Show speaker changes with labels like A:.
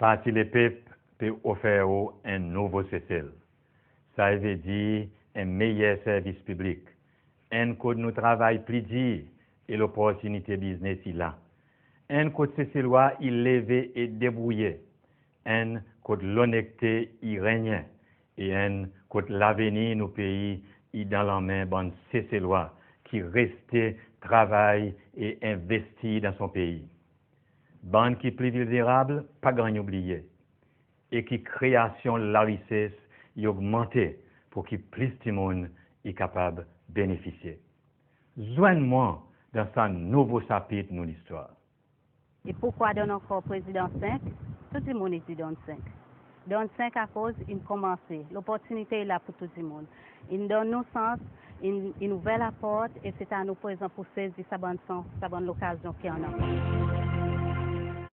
A: Parti les peuples peut offrir un nouveau CCL. Ça veut dire un meilleur service public. Un code nous travail plus dur et l'opportunité business il là. Un code CCLois il levé et débrouillé. Un code l'honnêteté il règne. Et un code l'avenir nos pays il dans la main bonne CCLois qui restait travaille et investit dans son pays. Bande qui plus vulnérable, pas grand oublié. Et qui création la richesse y augmenter pour que plus de monde est capable de bénéficier. Joigne-moi dans ce nouveau chapitre de l'histoire.
B: Et pourquoi donne encore président 5? Tout le monde dit donne 5. Donne 5 à cause il commence. L'opportunité est là pour tout le monde. Il donne nos sens, il ouvre la porte et c'est à nous présent pour saisir sa bonne l'occasion qu'il y en a.